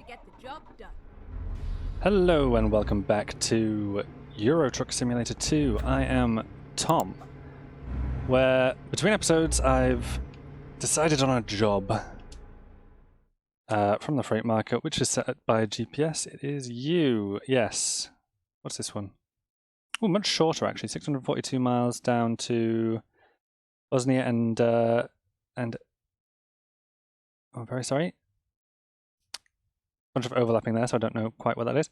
to get the job done. Hello and welcome back to Euro Truck Simulator 2. I am Tom, where between episodes I've decided on a job from the freight market, which is set by GPS. It is you, yes. What's this one? Oh, much shorter actually, 642 miles down to Bosnia and oh, very sorry. Bunch of overlapping there, so I don't know quite what that is.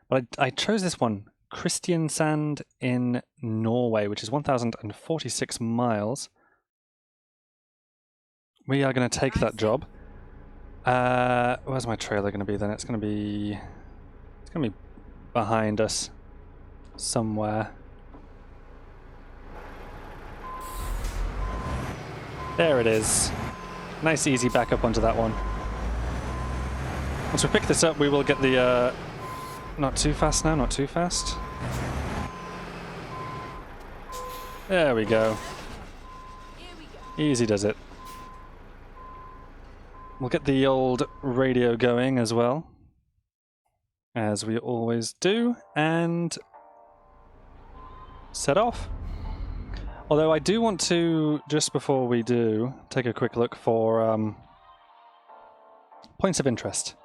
But I chose this one, Kristiansand in Norway, which is 1,046 miles. We are going to take that job. Where's my trailer going to be then? It's going to be behind us somewhere. There it is. Nice easy backup onto that one. Once we pick this up, we will get the, not too fast now, not too fast. There we go. Easy does it. We'll get the old radio going as well, as we always do, and set off. Although I do want to, just before we do, take a quick look for points of interest.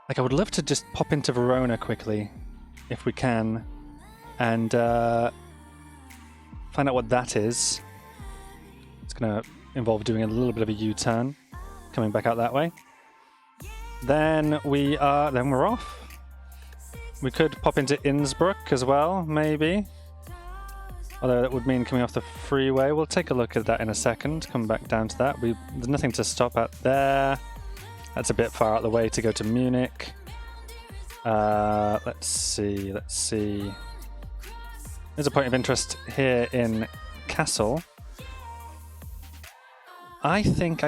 Like, I would love to just pop into Verona quickly, if we can, and find out what that is. It's going to involve doing a little bit of a U-turn, coming back out that way. Then we're off. We could pop into Innsbruck as well, maybe. Although that would mean coming off the freeway. We'll take a look at that in a second, come back down to that. There's nothing to stop at there. That's a bit far out the way to go to Munich. Let's see. There's a point of interest here in Kassel. I think.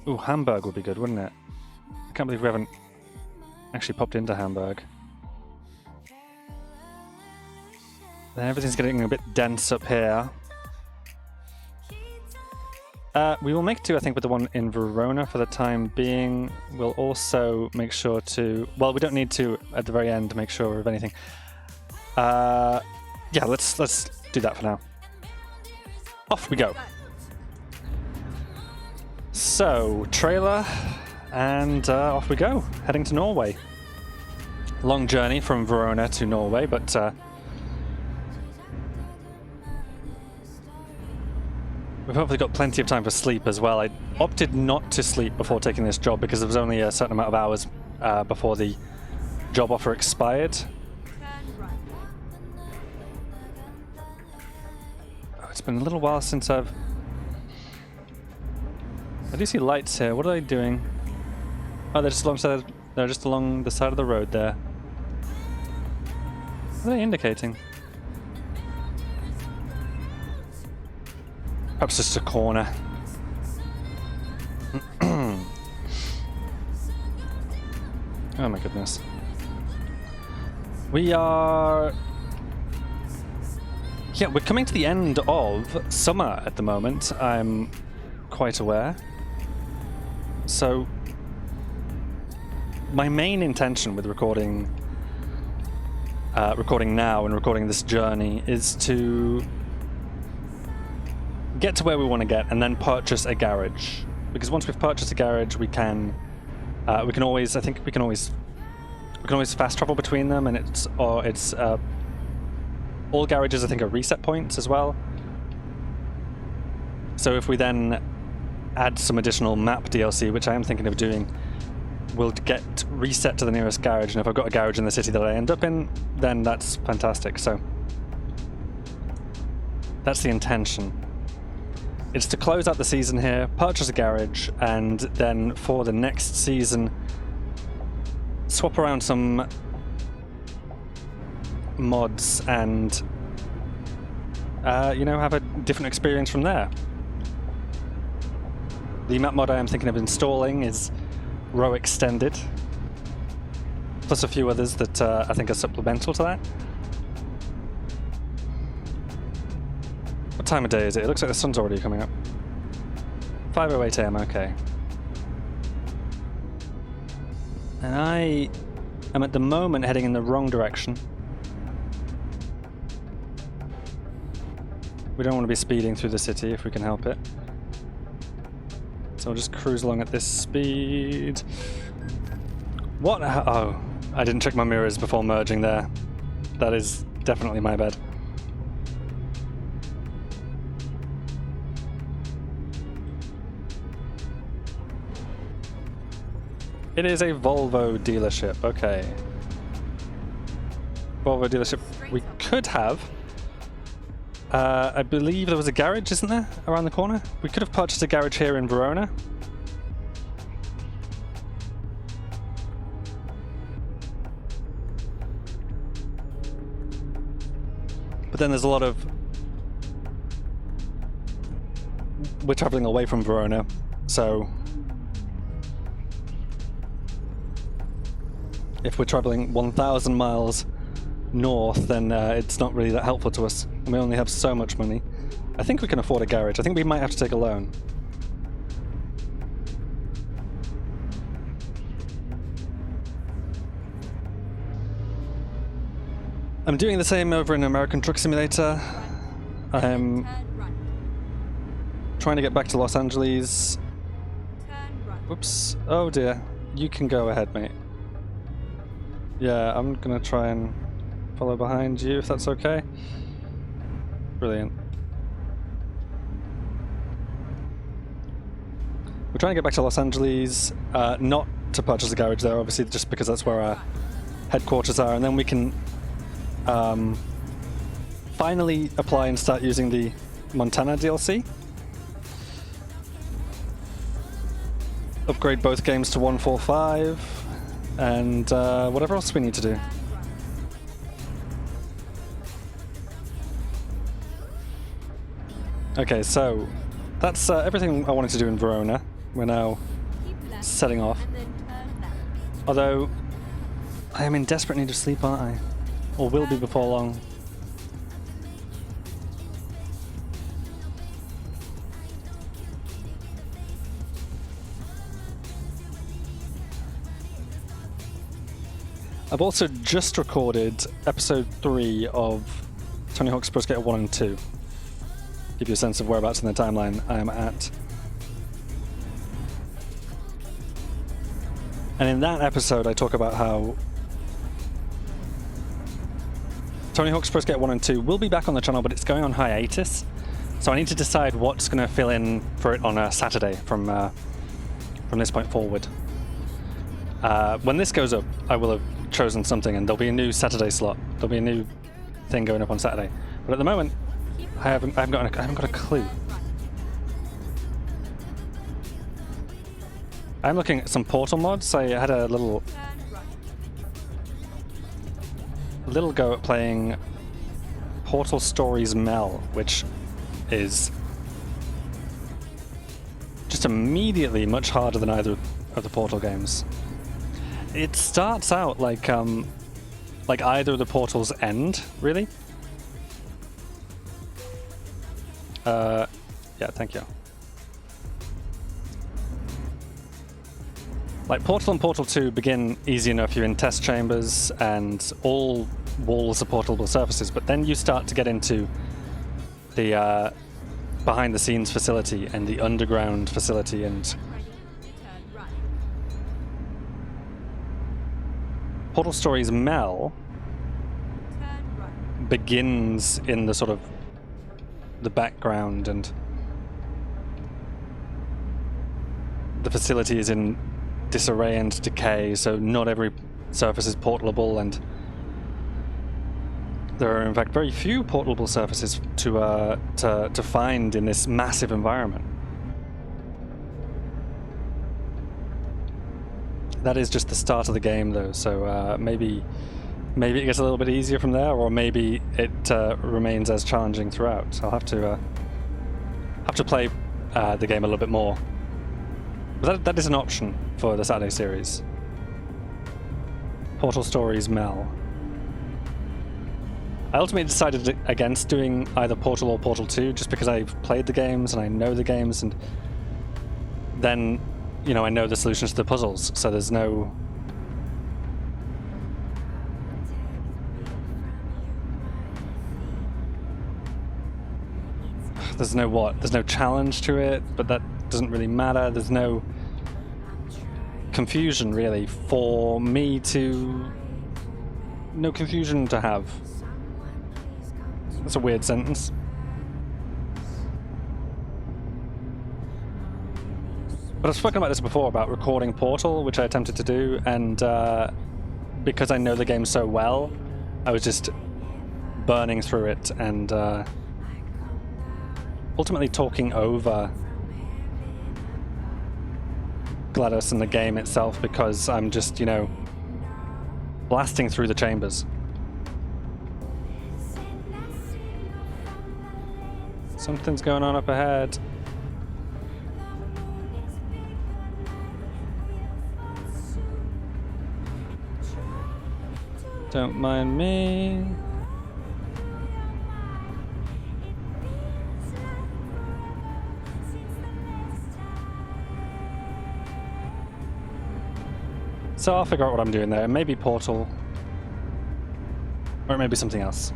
Ooh, Hamburg would be good, wouldn't it? I can't believe we haven't actually popped into Hamburg. Then everything's getting a bit dense up here. We will make do, I think, with the one in Verona for the time being. We'll also make sure to... Well, we don't need to, at the very end, make sure of anything. Yeah, let's do that for now. Off we go. So, trailer, and off we go, heading to Norway. Long journey from Verona to Norway, but... we've hopefully got plenty of time for sleep as well. I opted not to sleep before taking this job because there was only a certain amount of hours before the job offer expired. Oh, it's been a little while since I do see lights here. What are they doing? Oh, they're just along the side of the road there. What are they indicating? Perhaps just a corner. Oh my goodness. We are... Yeah, we're coming to the end of summer at the moment, I'm quite aware. So, my main intention with recording now and recording this journey is to get to where we want to get and then purchase a garage, because once we've purchased a garage we can always fast travel between them, and it's all garages I think are reset points as well. So if we then add some additional map DLC, which I am thinking of doing, we'll get reset to the nearest garage, and if I've got a garage in the city that I end up in, then that's fantastic. So that's the intention. It's to close out the season here, purchase a garage, and then for the next season, swap around some mods and, have a different experience from there. The map mod I am thinking of installing is Row Extended, plus a few others that I think are supplemental to that. What time of day is it? It looks like the sun's already coming up. 5:08 AM, okay. And I am at the moment heading in the wrong direction. We don't want to be speeding through the city if we can help it. So we'll just cruise along at this speed. What? Oh, I didn't check my mirrors before merging there. That is definitely my bad. It is a Volvo dealership, okay. Volvo dealership we could have. I believe there was a garage, isn't there, around the corner? We could have purchased a garage here in Verona. But then there's a lot of... We're traveling away from Verona, so... If we're traveling 1,000 miles north, then it's not really that helpful to us. And we only have so much money. I think we can afford a garage. I think we might have to take a loan. I'm doing the same over in American Truck Simulator. I'm trying to get back to Los Angeles. Whoops. Oh dear. You can go ahead, mate. Yeah, I'm gonna try and follow behind you if that's okay. Brilliant. We're trying to get back to Los Angeles, not to purchase a garage there, obviously, just because that's where our headquarters are, and then we can finally apply and start using the Montana DLC. Upgrade both games to 145. And whatever else we need to do. Okay, so that's everything I wanted to do in Verona. We're now setting off. Although, I am in desperate need of sleep, aren't I? Or will be before long. I've also just recorded episode 3 of Tony Hawk's Pro Skater 1 and 2. Give you a sense of whereabouts in the timeline I am at. And in that episode I talk about how Tony Hawk's Pro Skater 1 and 2 will be back on the channel, but it's going on hiatus. So I need to decide what's going to fill in for it on a Saturday from this point forward. When this goes up, I will have chosen something, and there'll be a new Saturday slot. There'll be a new thing going up on Saturday. But at the moment, I haven't got a clue. I'm looking at some Portal mods. I had a little go at playing Portal Stories Mel, which is just immediately much harder than either of the Portal games. It starts out like either of the Portals end, really. Yeah, thank you. Like Portal and Portal 2 begin easy enough. You're in test chambers and all walls are portable surfaces, but then you start to get into the behind the scenes facility and the underground facility, and Portal Stories Mel begins in the sort of the background, and the facility is in disarray and decay, so not every surface is portable, and there are in fact very few portable surfaces to find in this massive environment. That is just the start of the game, though, so maybe it gets a little bit easier from there, or maybe it remains as challenging throughout. So I'll have to play the game a little bit more. But that is an option for the Saturday series. Portal Stories Mel. I ultimately decided against doing either Portal or Portal 2, just because I've played the games and I know the games, and then, you know, I know the solutions to the puzzles, so there's no... There's no what? There's no challenge to it, but that doesn't really matter. There's no confusion, really, for me to... No confusion to have. That's a weird sentence. But I've spoken about this before, about recording Portal, which I attempted to do, and because I know the game so well, I was just burning through it and ultimately talking over GLaDOS and the game itself, because I'm just, you know, blasting through the chambers. Something's going on up ahead. Don't mind me. So I'll figure out what I'm doing there. Maybe Portal. Or maybe something else.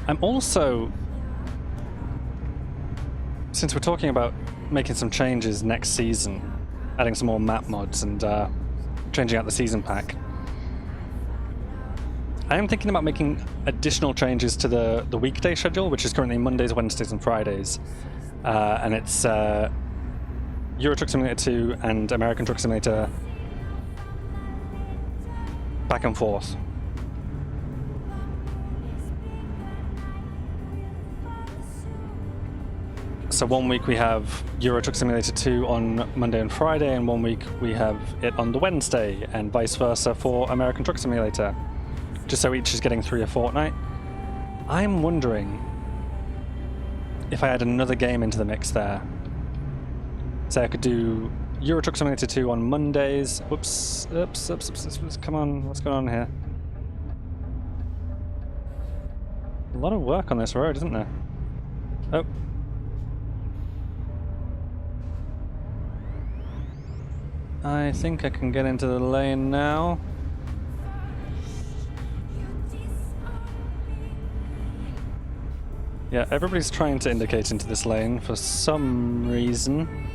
I'm also... Since we're talking about making some changes next season, adding some more map mods and changing out the season pack, I am thinking about making additional changes to the weekday schedule, which is currently Mondays, Wednesdays, and Fridays. And it's Euro Truck Simulator 2 and American Truck Simulator back and forth. So one week we have Euro Truck Simulator 2 on Monday and Friday, and one week we have it on the Wednesday, and vice versa for American Truck Simulator. Just so each is getting 3 a fortnight. I'm wondering if I add another game into the mix there. Say I could do Euro Truck Simulator 2 on Mondays. Whoops, oops, come on, what's going on here? A lot of work on this road, isn't there? Oh. I think I can get into the lane now. Yeah, everybody's trying to indicate into this lane for some reason.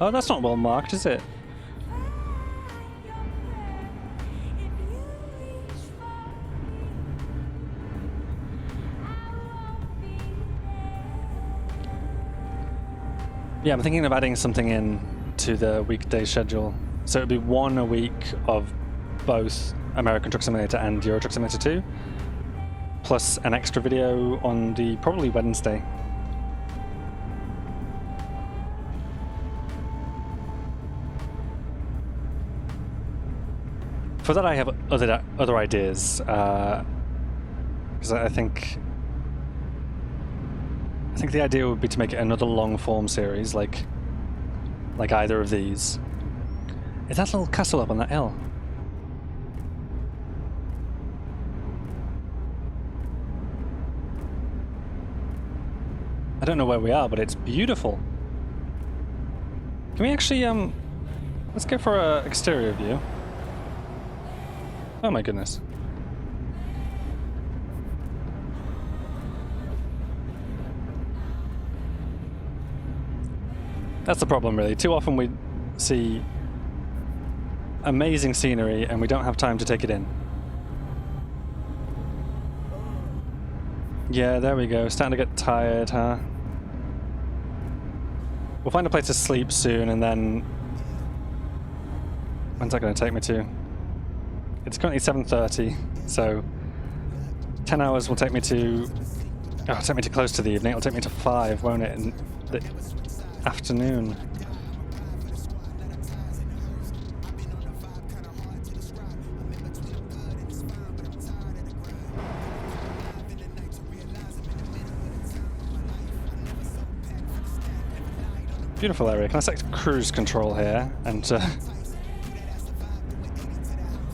Oh, that's not well marked, is it? Yeah, I'm thinking of adding something in to the weekday schedule. So it'd be one a week of both American Truck Simulator and Euro Truck Simulator 2. Plus an extra video on the probably Wednesday. For that I have other ideas, because I think the idea would be to make it another long form series, like either of these. Is that little castle up on that hill? I don't know where we are, but it's beautiful. Can we actually, let's go for an exterior view. Oh my goodness. That's the problem, really. Too often we see amazing scenery and we don't have time to take it in. Yeah, there we go. Starting to get tired, huh? We'll find a place to sleep soon, and then... When's that going to take me to? It's currently 7:30, so 10 hours will take me to... Oh, it'll take me to close to the evening. It'll take me to 5, won't it, in the afternoon? Beautiful area. Can I select cruise control here and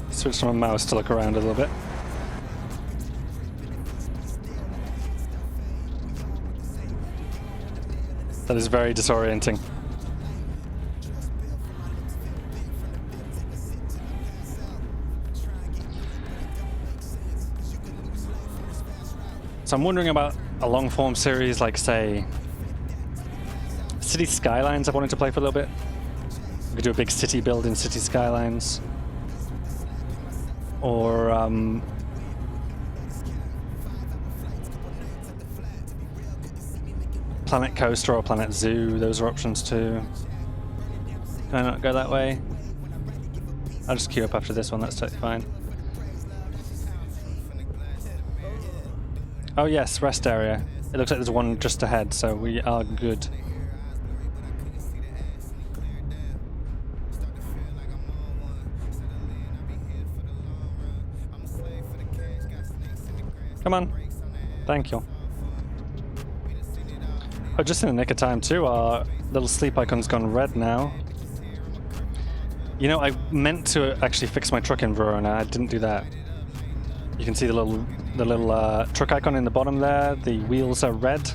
switch to my mouse to look around a little bit? That is very disorienting. So I'm wondering about a long form series like, say, City Skylines. I've wanted to play for a little bit. We could do a big city build in City Skylines. Or Planet Coaster or Planet Zoo. Those are options too. Can I not go that way? I'll just queue up after this one, that's totally fine. Oh yes, rest area. It looks like there's one just ahead, so we are good. Come on. Thank you. Oh, just in the nick of time too, our little sleep icon's gone red now. You know, I meant to actually fix my truck in Verona. I didn't do that. You can see the little truck icon in the bottom there. The wheels are red.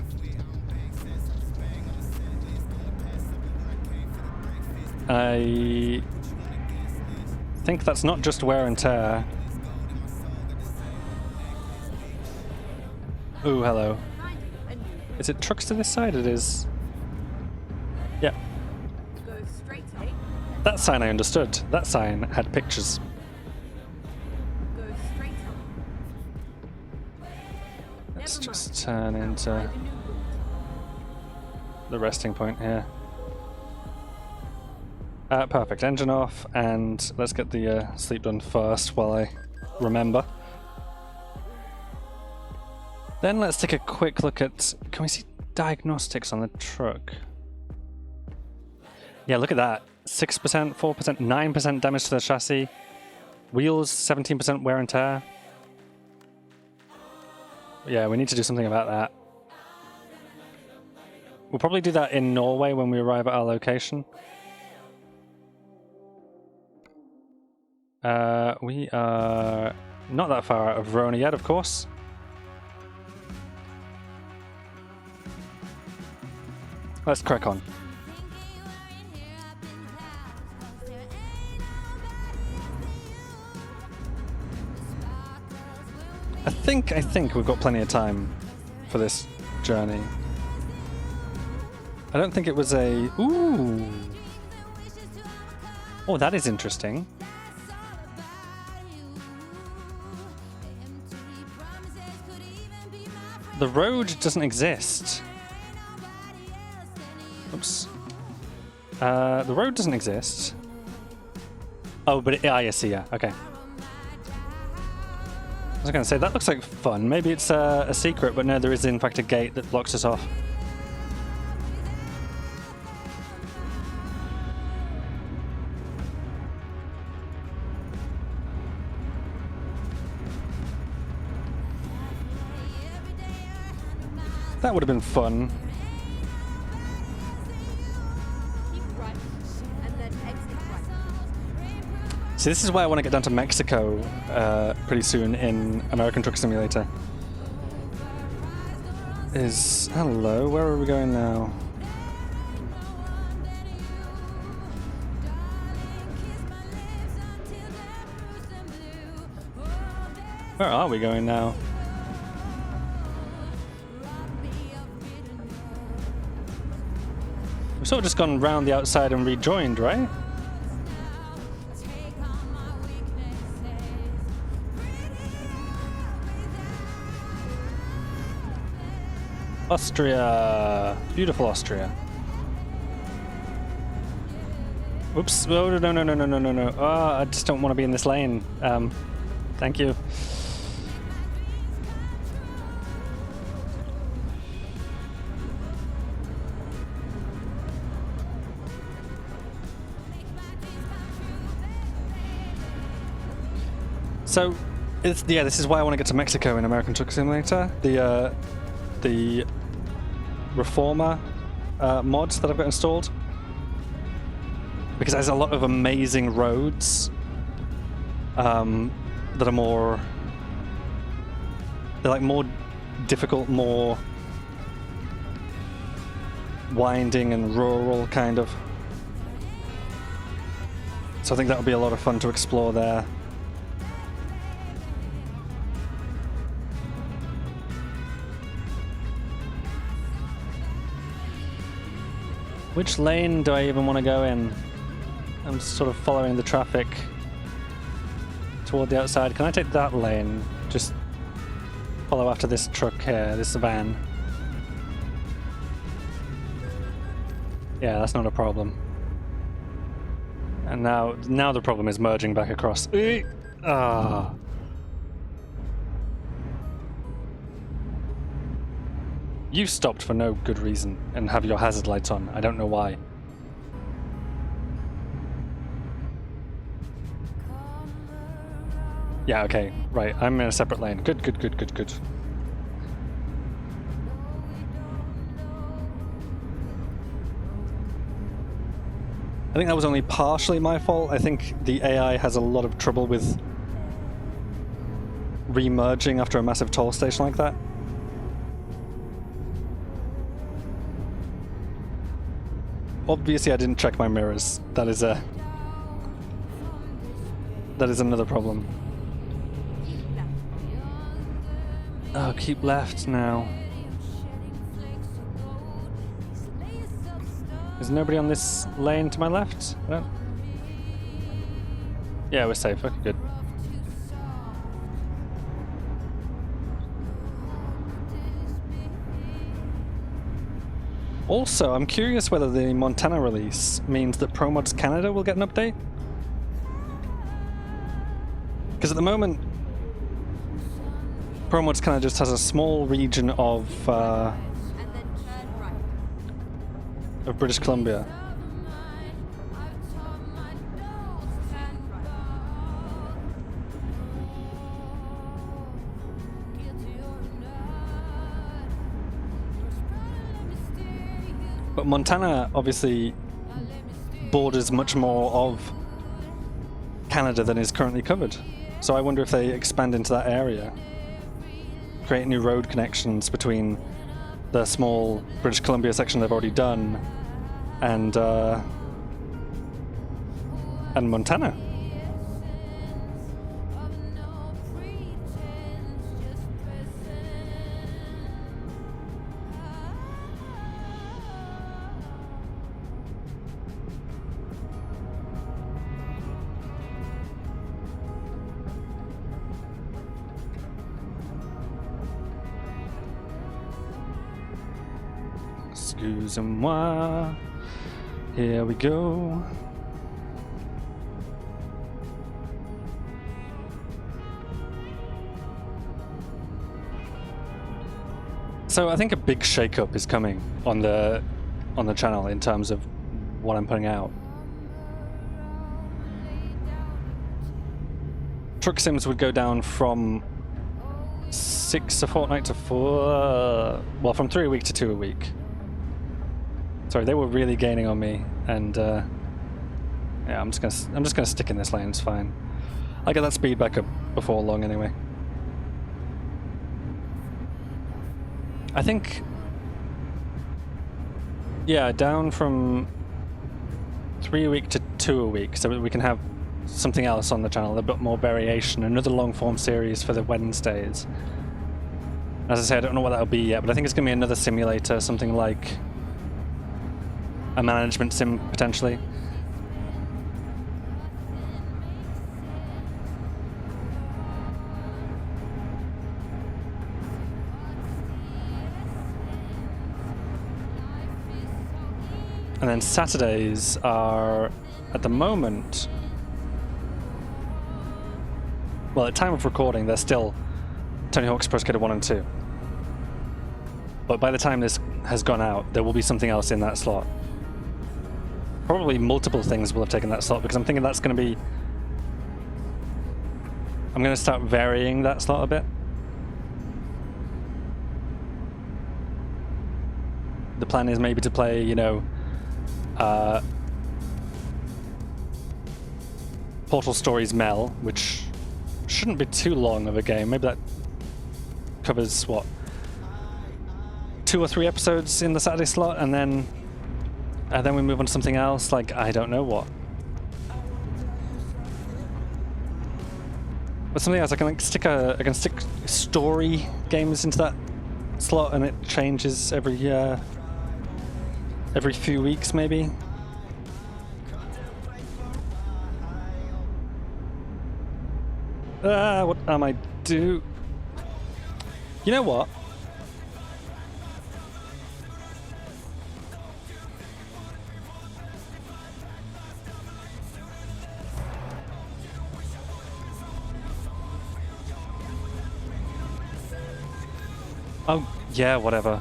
I think that's not just wear and tear. Ooh, hello. Is it trucks to this side? It is. Yeah. That sign I understood. That sign had pictures. Let's just turn into the resting point here. Perfect. Engine off, and let's get the sleep done first while I remember. Then let's take a quick look at... Can we see diagnostics on the truck? Yeah, look at that. 6%, 4%, 9% damage to the chassis. Wheels, 17% wear and tear. Yeah, we need to do something about that. We'll probably do that in Norway when we arrive at our location. We are not that far out of Verona yet, of course. Let's crack on. I think we've got plenty of time for this journey. I don't think it was a... Ooh! Oh, that is interesting. The road doesn't exist. Oops. The road doesn't exist. Oh, but I see, yeah. Okay. I was going to say, that looks like fun. Maybe it's a secret, but no, there is in fact a gate that blocks us off. That would have been fun. See, this is why I want to get down to Mexico pretty soon in American Truck Simulator. Hello, where are we going now? Where are we going now? We've sort of just gone round the outside and rejoined, right? Austria! Beautiful Austria. Oops. Oh, no. Oh, I just don't want to be in this lane. Thank you. So, yeah, this is why I want to get to Mexico in American Truck Simulator. The Reformer mods that I've got installed, because there's a lot of amazing roads that are more, they're like more difficult, more winding and rural, kind of. So I think that would be a lot of fun to explore there. Which lane do I even want to go in? I'm sort of following the traffic toward the outside. Can I take that lane? Just follow after this truck here, this van. Yeah, that's not a problem. And now the problem is merging back across. Ah. You stopped for no good reason and have your hazard lights on. I don't know why. Yeah, okay, right. I'm in a separate lane. Good, good, good, good, good. I think that was only partially my fault. I think the AI has a lot of trouble with re-merging after a massive toll station like that. Obviously I didn't check my mirrors. That is another problem. Oh, keep left now. Is nobody on this lane to my left? No? Yeah, we're safe. Okay, good. Also, I'm curious whether the Montana release means that ProMods Canada will get an update. Because at the moment, ProMods Canada just has a small region of British Columbia. But Montana obviously borders much more of Canada than is currently covered. So I wonder if they expand into that area, create new road connections between the small British Columbia section they've already done and Montana. Excusez-moi. Here we go. So I think a big shake-up is coming on the channel in terms of what I'm putting out. Truck Sims would go down from 6 a fortnight to 4, well, from 3 a week to 2 a week. Sorry, they were really gaining on me, and yeah, I'm just gonna stick in this lane. It's fine. I'll get that speed back up before long, anyway. I think, yeah, down from 3 a week to 2 a week, so we can have something else on the channel, a bit more variation, another long-form series for the Wednesdays. As I say, I don't know what that'll be yet, but I think it's gonna be another simulator, something like a management sim, potentially. And then Saturdays are, at the moment, well, at time of recording, they're still Tony Hawk's Pro Skater 1 and 2. But by the time this has gone out, there will be something else in that slot. Probably multiple things will have taken that slot, because I'm thinking that's going to be... I'm going to start varying that slot a bit. The plan is maybe to play, you know, Portal Stories Mel, which shouldn't be too long of a game. Maybe that covers, what, 2 or 3 episodes in the Saturday slot, and then And then we move on to something else, like I don't know what. But something else, I can stick story games into that slot, and it changes every few weeks maybe. What am I do? You know what? Oh, yeah, whatever.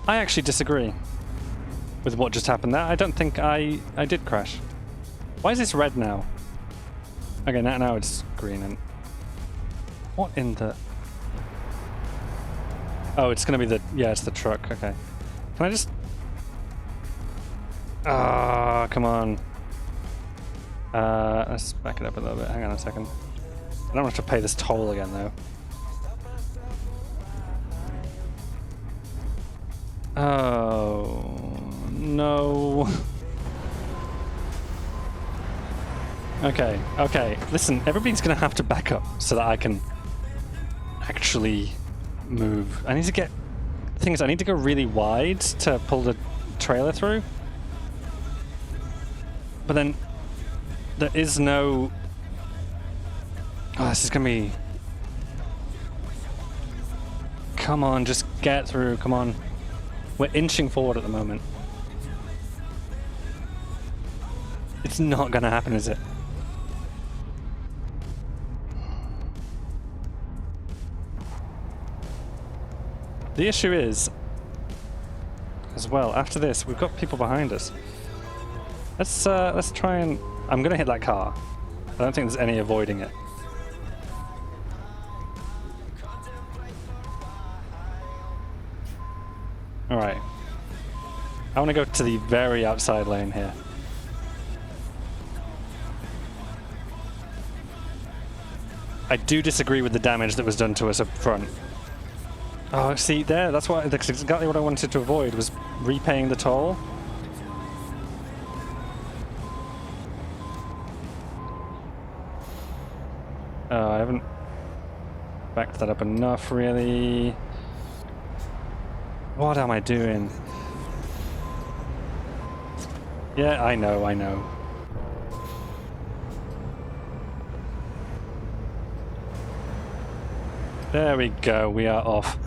I actually disagree with what just happened there. I don't think I did crash. Why is this red now? Okay, now it's green. And what in the... Oh, it's gonna be the... Yeah, it's the truck. Okay. Can I just... Ah, come on. Let's back it up a little bit. Hang on a second. I don't have to pay this toll again, though. Oh, no. Okay, okay. Listen, everybody's gonna have to back up so that I can actually move. I need to get... The thing is, I need to go really wide to pull the trailer through. But then... There is no... Oh, this is gonna be... Come on, just get through, come on. We're inching forward at the moment. It's not gonna happen, is it? The issue is, as well, after this, we've got people behind us. Let's try and... I'm gonna hit that car. I don't think there's any avoiding it. Alright. I want to go to the very outside lane here. I do disagree with the damage that was done to us up front. Oh, see, that's exactly what I wanted to avoid, was repaying the toll. Oh, I haven't backed that up enough, really. What am I doing? Yeah, I know. There we go, we are off.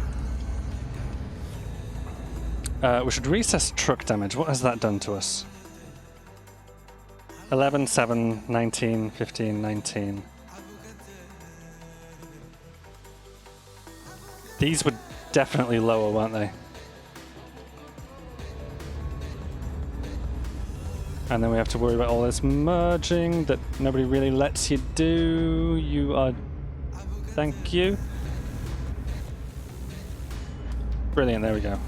We should reassess truck damage. What has that done to us? 11, 7, 19, 15, 19. These were definitely lower, weren't they? And then we have to worry about all this merging that nobody really lets you do. You are... Thank you. Brilliant, there we go.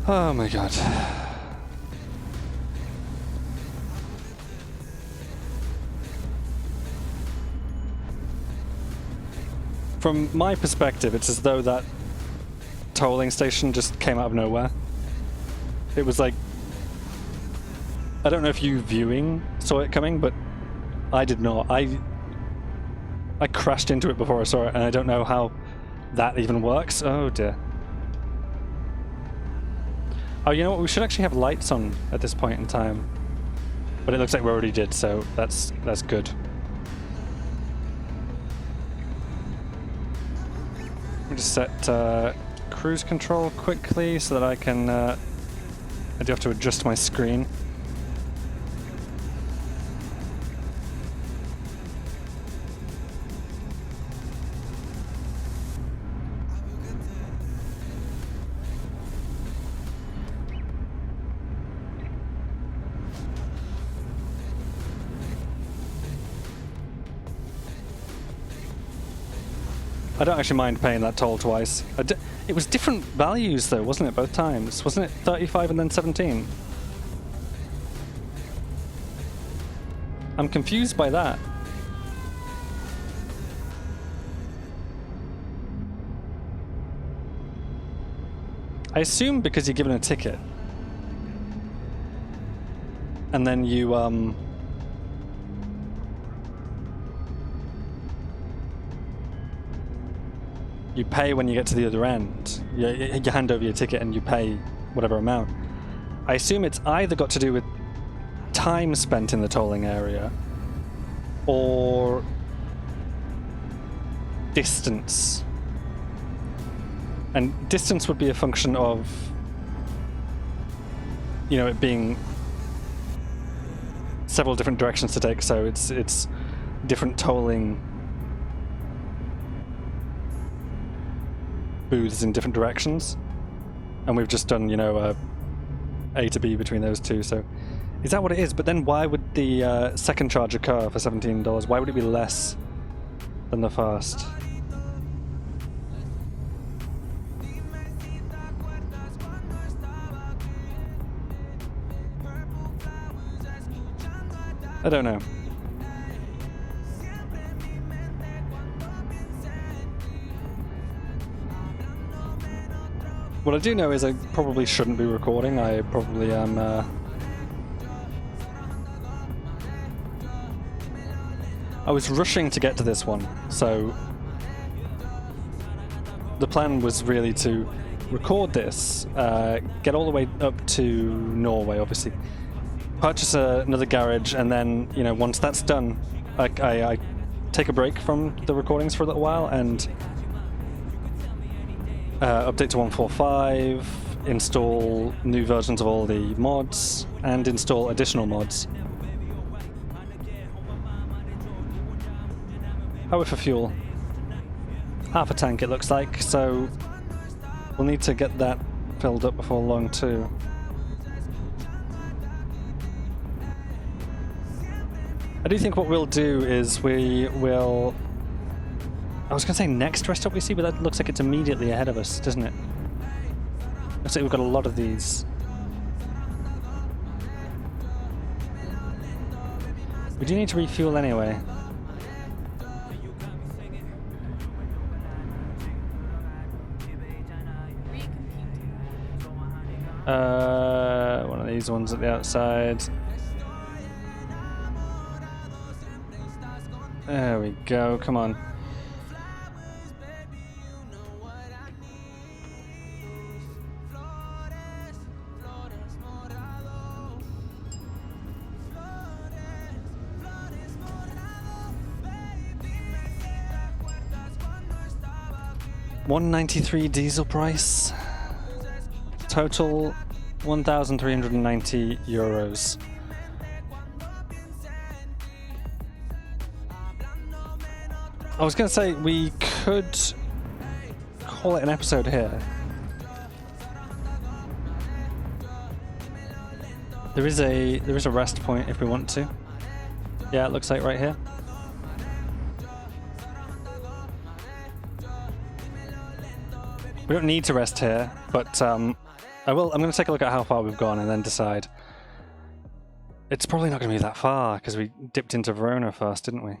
Oh my god. From my perspective, it's as though that tolling station just came out of nowhere. It was like... I don't know if you viewing saw it coming, but I did not. I crashed into it before I saw it, and I don't know how that even works. Oh dear. Oh, you know what? We should actually have lights on at this point in time. But it looks like we already did, so that's good. Let me just set cruise control quickly so that I can... I do have to adjust my screen. I don't actually mind paying that toll twice. It was different values though, wasn't it, both times? Wasn't it 35 and then 17? I'm confused by that. I assume because you're given a ticket. And then you, you pay when you get to the other end. You hand over your ticket and you pay whatever amount. I assume it's either got to do with time spent in the tolling area or distance. And distance would be a function of, you know, it being several different directions to take, so it's different tolling booths in different directions, and we've just done, you know, A to B between those two. So is that what it is? But then why would the second charge occur for $17? Why would it be less than the first? I don't know. What I do know is I probably shouldn't be recording. I probably am... I was rushing to get to this one, so the plan was really to record this, get all the way up to Norway, obviously, purchase another garage, and then, you know, once that's done, I take a break from the recordings for a little while and update to 1.4.5, install new versions of all the mods, and install additional mods. Oh, for fuel. Half a tank, it looks like, so we'll need to get that filled up before long too. I do think what we'll do is we will... I was going to say next rest stop we see, but that looks like it's immediately ahead of us, doesn't it? Looks like we've got a lot of these. We do need to refuel anyway. One of these ones at the outside. There we go, come on. $193 diesel price. Total 1,390 euros. I was going to say we could call it an episode here. There is a rest point if we want to. Yeah, it looks like right here. We don't need to rest here, but I'm going to take a look at how far we've gone and then decide. It's probably not going to be that far because we dipped into Verona first, didn't we?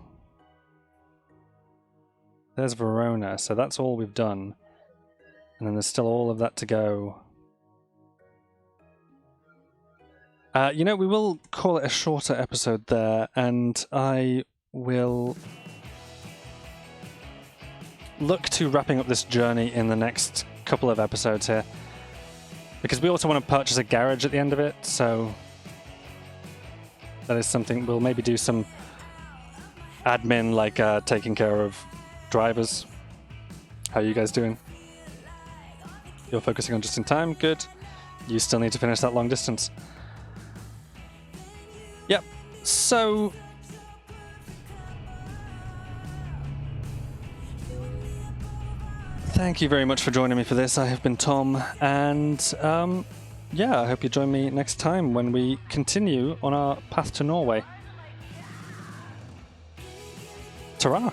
There's Verona, so that's all we've done. And then there's still all of that to go. You know, we will call it a shorter episode there, and I will look to wrapping up this journey in the next couple of episodes here. Because we also want to purchase a garage at the end of it, so that is something. We'll maybe do some admin, like taking care of drivers. How are you guys doing? You're focusing on just in time? Good. You still need to finish that long distance. Yep. So thank you very much for joining me for this. I have been Tom, and yeah, I hope you join me next time when we continue on our path to Norway. Ta-ra!